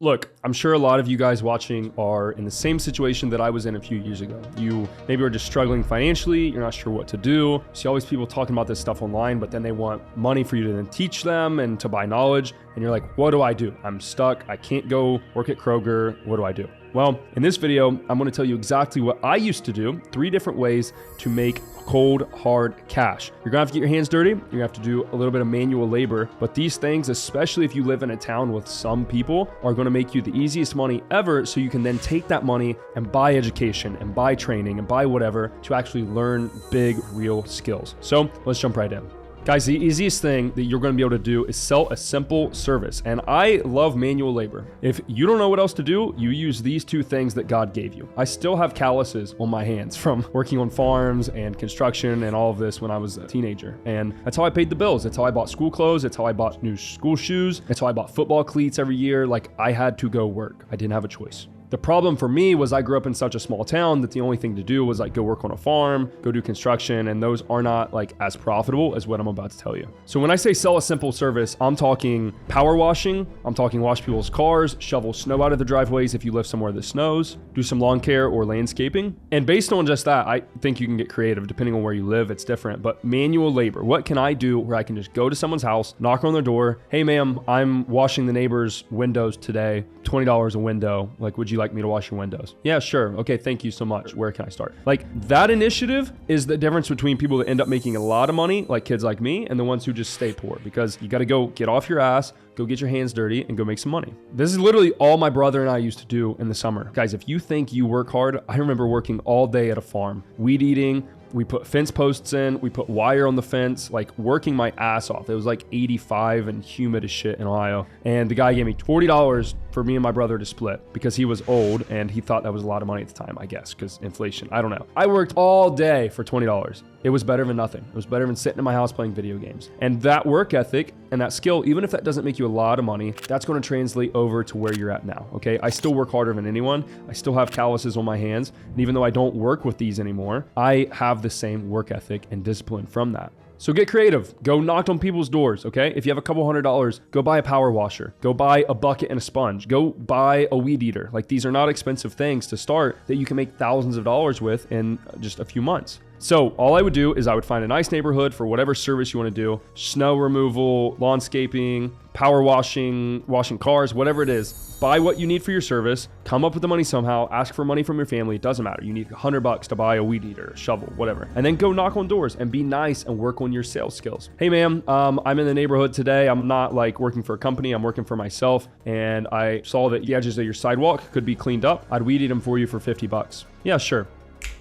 Look, I'm sure a lot of you guys watching are in the same situation that I was in a few years ago. You maybe are just struggling financially, you're not sure what to do. You see always people talking about this stuff online, but then they want money for you to then teach them and to buy knowledge. And you're like, what do I do? I'm stuck. I can't go work at Kroger. What do I do? Well, in this video, I'm going to tell you exactly what I used to do, 3 different ways to make cold, hard cash. You're gonna have to get your hands dirty. You're gonna have to do a little bit of manual labor, but these things, especially if you live in a town with some people, are gonna make you the easiest money ever, so you can then take that money and buy education and buy training and buy whatever to actually learn big, real skills. So let's jump right in. Guys, the easiest thing that you're going to be able to do is sell a simple service. And I love manual labor. If you don't know what else to do, you use these 2 things that God gave you. I still have calluses on my hands from working on farms and construction and all of this when I was a teenager. And that's how I paid the bills. That's how I bought school clothes. That's how I bought new school shoes. That's how I bought football cleats every year. Like, I had to go work. I didn't have a choice. The problem for me was I grew up in such a small town that the only thing to do was like go work on a farm, go do construction, and those are not like as profitable as what I'm about to tell you. So when I say sell a simple service, I'm talking power washing, I'm talking wash people's cars, shovel snow out of the driveways if you live somewhere that snows, do some lawn care or landscaping. And based on just that, I think you can get creative. Depending on where you live, it's different. But manual labor, what can I do where I can just go to someone's house, knock on their door, hey ma'am, I'm washing the neighbor's windows today, $20 a window. Like, would you like me to wash your windows? Yeah, sure. Okay, thank you so much. Where can I start? Like, that initiative is the difference between people that end up making a lot of money, like kids like me, and the ones who just stay poor, because you got to go get off your ass, go get your hands dirty, and go make some money. This is literally all my brother and I used to do in the summer. Guys, if you think you work hard, I remember working all day at a farm, weed eating. We put fence posts in, we put wire on the fence, like working my ass off. It was like 85 and humid as shit in Ohio. And the guy gave me $40 for me and my brother to split because he was old and he thought that was a lot of money at the time, I guess, because inflation, I don't know. I worked all day for $20. It was better than nothing. It was better than sitting in my house playing video games. And that work ethic and that skill, even if that doesn't make you a lot of money, that's going to translate over to where you're at now, okay? I still work harder than anyone. I still have calluses on my hands. And even though I don't work with these anymore, I have the same work ethic and discipline from that. So get creative. Go knock on people's doors, okay? If you have a couple $100, go buy a power washer. Go buy a bucket and a sponge. Go buy a weed eater. Like, these are not expensive things to start that you can make thousands of dollars with in just a few months. So all I would do is I would find a nice neighborhood for whatever service you want to do, snow removal, lawnscaping, power washing, washing cars, whatever it is. Buy what you need for your service, come up with the money somehow, ask for money from your family. It doesn't matter. You need $100 to buy a weed eater, a shovel, whatever. And then go knock on doors and be nice and work on your sales skills. Hey ma'am, I'm in the neighborhood today. I'm not like working for a company. I'm working for myself. And I saw that the edges of your sidewalk could be cleaned up. I'd weed eat them for you for $50. Yeah, sure.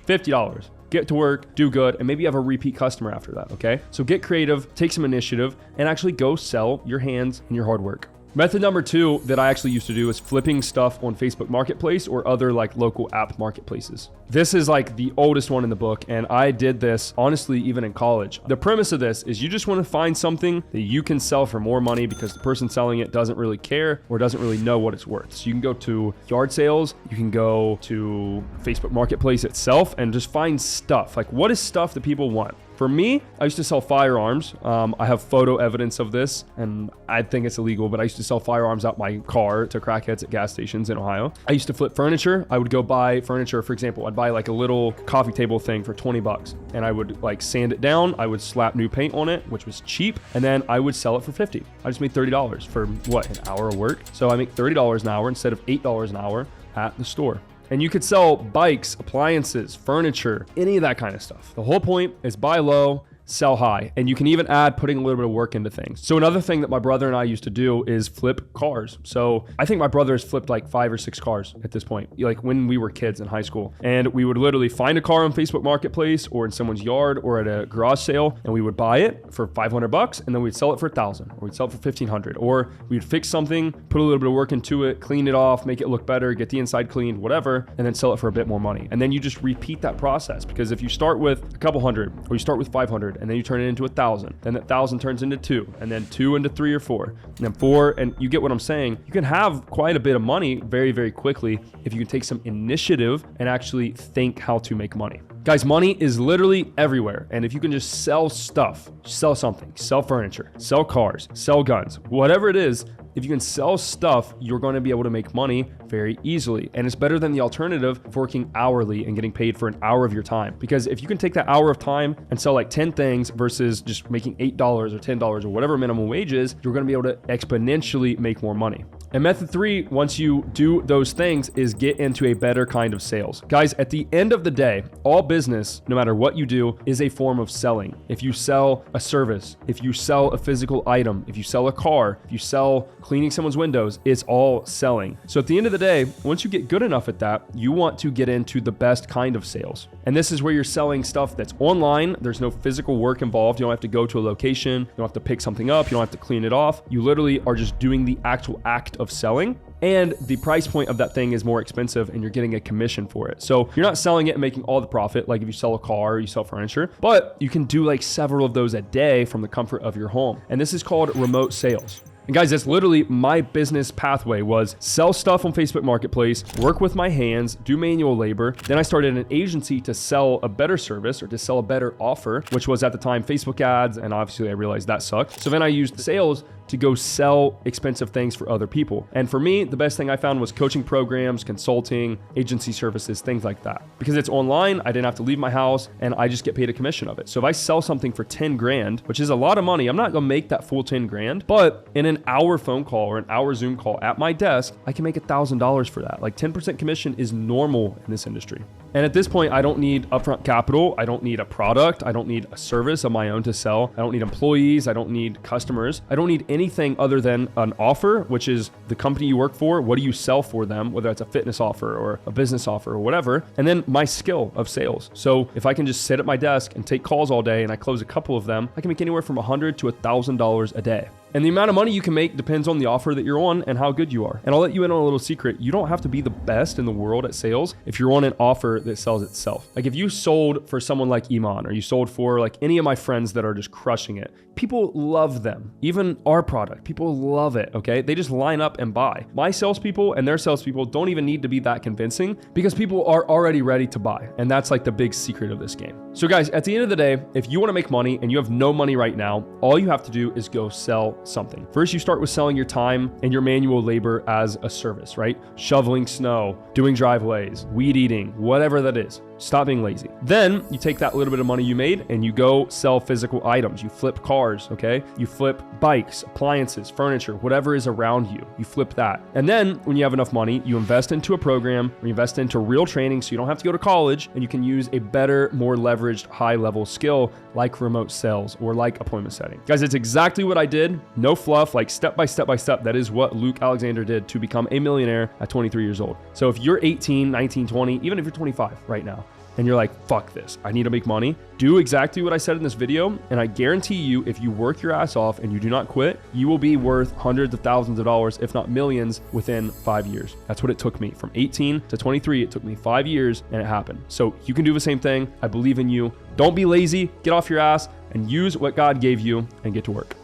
$50. Get to work, do good, and maybe you have a repeat customer after that, okay? So get creative, take some initiative, and actually go sell your hands and your hard work. Method number 2 that I actually used to do is flipping stuff on Facebook Marketplace or other like local app marketplaces. This is like the oldest one in the book, and I did this honestly even in college. The premise of this is you just want to find something that you can sell for more money because the person selling it doesn't really care or doesn't really know what it's worth. So you can go to yard sales, you can go to Facebook Marketplace itself and just find stuff. Like, what is stuff that people want? For me, I used to sell firearms. I have photo evidence of this, and I think it's illegal, but I used to sell firearms out my car to crackheads at gas stations in Ohio. I used to flip furniture. I would go buy furniture, for example, I'd buy like a little coffee table thing for $20, and I would like sand it down. I would slap new paint on it, which was cheap, and then I would sell it for $50. I just made $30 for what, an hour of work? So I make $30 an hour instead of $8 an hour at the store. And you could sell bikes, appliances, furniture, any of that kind of stuff. The whole point is buy low, sell high. And you can even add putting a little bit of work into things. So another thing that my brother and I used to do is flip cars. So I think my brother has flipped like 5 or 6 cars at this point, like when we were kids in high school. And we would literally find a car on Facebook Marketplace or in someone's yard or at a garage sale, and we would buy it for $500 and then we'd sell it for $1,000 or we'd sell it for $1,500, or we'd fix something, put a little bit of work into it, clean it off, make it look better, get the inside cleaned, whatever, and then sell it for a bit more money. And then you just repeat that process, because if you start with a couple hundred or you start with 500 and then you turn it into 1,000, then that 1,000 turns into 2, and then 2 into 3 or 4, and then 4, and you get what I'm saying. You can have quite a bit of money very, very quickly if you can take some initiative and actually think how to make money. Guys, money is literally everywhere. And if you can just sell stuff, sell something, sell furniture, sell cars, sell guns, whatever it is, if you can sell stuff, you're going to be able to make money very easily. And it's better than the alternative of working hourly and getting paid for an hour of your time. Because if you can take that hour of time and sell like 10 things versus just making $8 or $10 or whatever minimum wage is, you're going to be able to exponentially make more money. And method 3, once you do those things, is get into a better kind of sales. Guys, at the end of the day, all business, no matter what you do, is a form of selling. If you sell a service, if you sell a physical item, if you sell a car, if you sell cleaning someone's windows, it's all selling. So at the end of the day, once you get good enough at that, you want to get into the best kind of sales. And this is where you're selling stuff that's online. There's no physical work involved. You don't have to go to a location. You don't have to pick something up. You don't have to clean it off. You literally are just doing the actual act of selling. And the price point of that thing is more expensive and you're getting a commission for it. So you're not selling it and making all the profit like if you sell a car or you sell furniture, but you can do like several of those a day from the comfort of your home. And this is called remote sales. And guys, that's literally my business pathway, was sell stuff on Facebook Marketplace, work with my hands, do manual labor. Then I started an agency to sell a better service or to sell a better offer, which was at the time Facebook ads. And obviously I realized that sucked. So then I used sales to go sell expensive things for other people. And for me, the best thing I found was coaching programs, consulting, agency services, things like that. Because it's online, I didn't have to leave my house and I just get paid a commission of it. So if I sell something for 10 grand, which is a lot of money, I'm not gonna make that full 10 grand, but in an hour phone call or an hour Zoom call at my desk, I can make $1,000 for that. Like 10% commission is normal in this industry. And at this point, I don't need upfront capital. I don't need a product. I don't need a service of my own to sell. I don't need employees. I don't need customers. I don't need anything other than an offer, which is the company you work for. What do you sell for them? Whether it's a fitness offer or a business offer or whatever. And then my skill of sales. So if I can just sit at my desk and take calls all day and I close a couple of them, I can make anywhere from $100 to $1,000 a day. And the amount of money you can make depends on the offer that you're on and how good you are. And I'll let you in on a little secret. You don't have to be the best in the world at sales if you're on an offer that sells itself. Like if you sold for someone like Iman, or you sold for like any of my friends that are just crushing it, people love them. Even our product, people love it, okay? They just line up and buy. My salespeople and their salespeople don't even need to be that convincing because people are already ready to buy. And that's like the big secret of this game. So guys, at the end of the day, if you want to make money and you have no money right now, all you have to do is go sell something. First, you start with selling your time and your manual labor as a service, right? Shoveling snow, doing driveways, weed eating, whatever that is. Stop being lazy. Then you take that little bit of money you made and you go sell physical items. You flip cars, okay? You flip bikes, appliances, furniture, whatever is around you. You flip that. And then when you have enough money, you invest into a program or you invest into real training so you don't have to go to college and you can use a better, more leveraged, high-level skill like remote sales or like appointment setting. Guys, it's exactly what I did. No fluff, like step by step by step. That is what Luke Alexander did to become a millionaire at 23 years old. So if you're 18, 19, 20, even if you're 25 right now, and you're like, fuck this, I need to make money, do exactly what I said in this video. And I guarantee you, if you work your ass off and you do not quit, you will be worth hundreds of thousands of dollars, if not millions, within 5 years. That's what it took me. From 18 to 23, it took me 5 years and it happened. So you can do the same thing. I believe in you. Don't be lazy, get off your ass and use what God gave you and get to work.